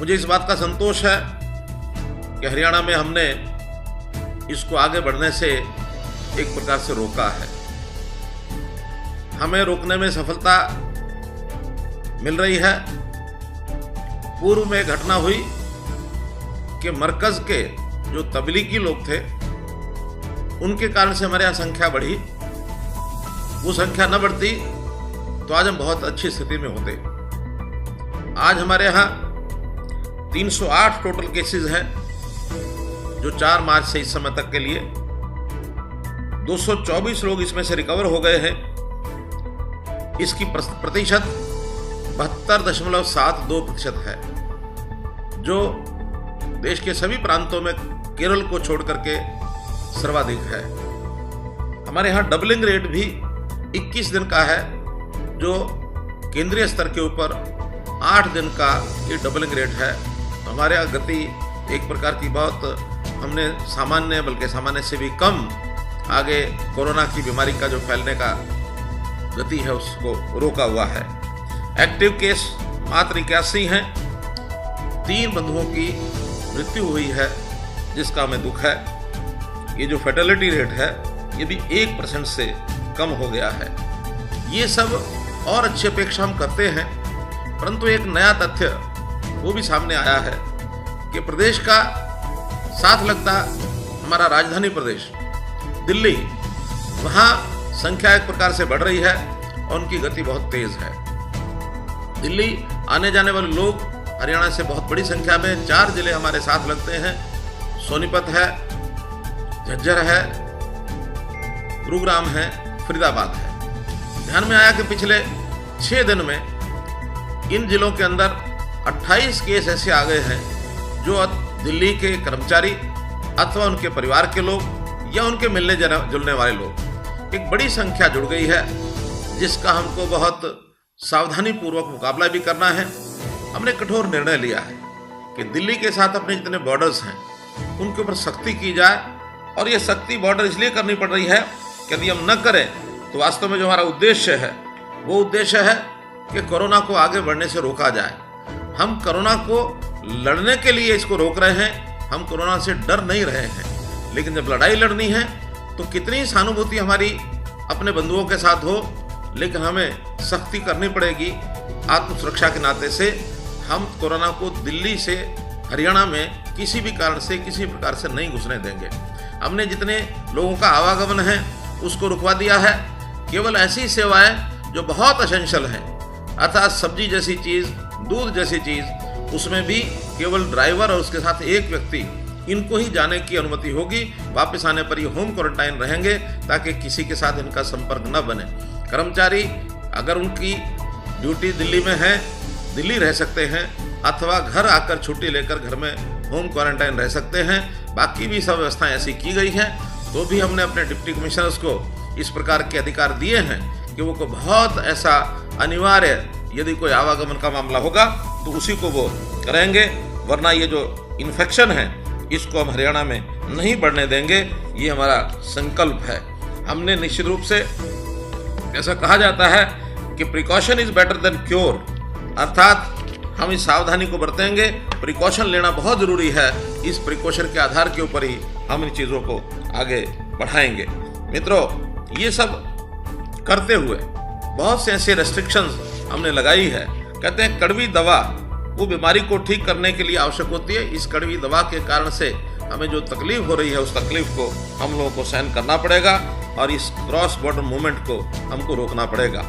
मुझे इस बात का संतोष है कि हरियाणा में हमने इसको आगे बढ़ने से एक प्रकार से रोका है। हमें रोकने में सफलता मिल रही है। पूर्व में घटना हुई कि मरकज के जो तबलीगी लोग थे उनके कारण से हमारे यहाँ संख्या बढ़ी। वो संख्या न बढ़ती तो आज हम बहुत अच्छी स्थिति में होते। आज हमारे यहाँ 308 टोटल केसेस हैं, जो 4 मार्च से इस समय तक के लिए 224 लोग इसमें से रिकवर हो गए हैं। इसकी प्रतिशत 72.72% है, जो देश के सभी प्रांतों में केरल को छोड़ करके सर्वाधिक है। हमारे यहाँ डबलिंग रेट भी 21 दिन का है, जो केंद्रीय स्तर के ऊपर 8 दिन का ये डबलिंग रेट है। तो हमारे यहाँ गति एक प्रकार की बहुत हमने सामान्य से भी कम आगे कोरोना की बीमारी का जो फैलने का गति है उसको रोका हुआ है। एक्टिव केस मात्र 81 हैं। 3 बंधुओं की मृत्यु हुई है, जिसका हमें दुख है। ये जो फैटेलिटी रेट है ये भी 1% से कम हो गया है। ये सब और अच्छी अपेक्षा हम करते हैं, परंतु एक नया तथ्य वो भी सामने आया है कि प्रदेश का साथ लगता हमारा राजधानी प्रदेश दिल्ली, वहाँ संख्या एक प्रकार से बढ़ रही है और उनकी गति बहुत तेज है। दिल्ली आने जाने वाले लोग हरियाणा से बहुत बड़ी संख्या में 4 जिले हमारे साथ लगते हैं। सोनीपत है, झज्जर है, गुरुग्राम है, फरीदाबाद है। ध्यान में आया कि पिछले 6 दिन में इन जिलों के अंदर 28 केस ऐसे आ गए हैं जो दिल्ली के कर्मचारी अथवा उनके परिवार के लोग या उनके मिलने जुलने वाले लोग, एक बड़ी संख्या जुड़ गई है, जिसका हमको बहुत सावधानी पूर्वक मुकाबला भी करना है। हमने कठोर निर्णय लिया है कि दिल्ली के साथ अपने जितने बॉर्डर्स हैं उनके ऊपर सख्ती की जाए, और ये सख्ती बॉर्डर इसलिए करनी पड़ रही है कि यदि हम न करें तो वास्तव में जो हमारा उद्देश्य है वो उद्देश्य है कि कोरोना को आगे बढ़ने से रोका जाए। हम कोरोना को लड़ने के लिए इसको रोक रहे हैं, हम कोरोना से डर नहीं रहे हैं। लेकिन जब लड़ाई लड़नी है तो कितनी सहानुभूति हमारी अपने बंधुओं के साथ हो, लेकिन हमें सख्ती करनी पड़ेगी। आत्मसुरक्षा के नाते से हम कोरोना को दिल्ली से हरियाणा में किसी भी कारण से किसी प्रकार से नहीं घुसने देंगे। हमने जितने लोगों का आवागमन है उसको रुकवा दिया है। केवल ऐसी सेवाएं जो बहुत एसेंशियल हैं, अर्थात सब्जी जैसी चीज़, दूध जैसी चीज़, उसमें भी केवल ड्राइवर और उसके साथ एक व्यक्ति, इनको ही जाने की अनुमति होगी। वापस आने पर ये होम क्वारंटाइन रहेंगे ताकि किसी के साथ इनका संपर्क न बने। कर्मचारी अगर उनकी ड्यूटी दिल्ली में है, दिल्ली रह सकते हैं, अथवा घर आकर छुट्टी लेकर घर में होम क्वारंटाइन रह सकते हैं। बाकी भी सब व्यवस्थाएं ऐसी की गई हैं। तो भी हमने अपने डिप्टी कमिश्नर्स को इस प्रकार के अधिकार दिए हैं कि वो को बहुत ऐसा अनिवार्य यदि कोई आवागमन का मामला होगा तो उसी को वो करेंगे, वरना ये जो इन्फेक्शन है इसको हम हरियाणा में नहीं बढ़ने देंगे। ये हमारा संकल्प है। हमने निश्चित रूप से, ऐसा कहा जाता है कि precaution is better than cure, अर्थात हम इस सावधानी को बरतेंगे। प्रिकॉशन लेना बहुत ज़रूरी है। इस प्रिकॉशन के आधार के ऊपर ही हम इन चीज़ों को आगे बढ़ाएंगे। मित्रों, ये सब करते हुए बहुत से ऐसे रेस्ट्रिक्शंस हमने लगाई है। कहते हैं कड़वी दवा वो बीमारी को ठीक करने के लिए आवश्यक होती है। इस कड़वी दवा के कारण से हमें जो तकलीफ हो रही है उस तकलीफ को हम लोगों को सहन करना पड़ेगा और इस क्रॉस बॉर्डर मूवमेंट को हमको रोकना पड़ेगा।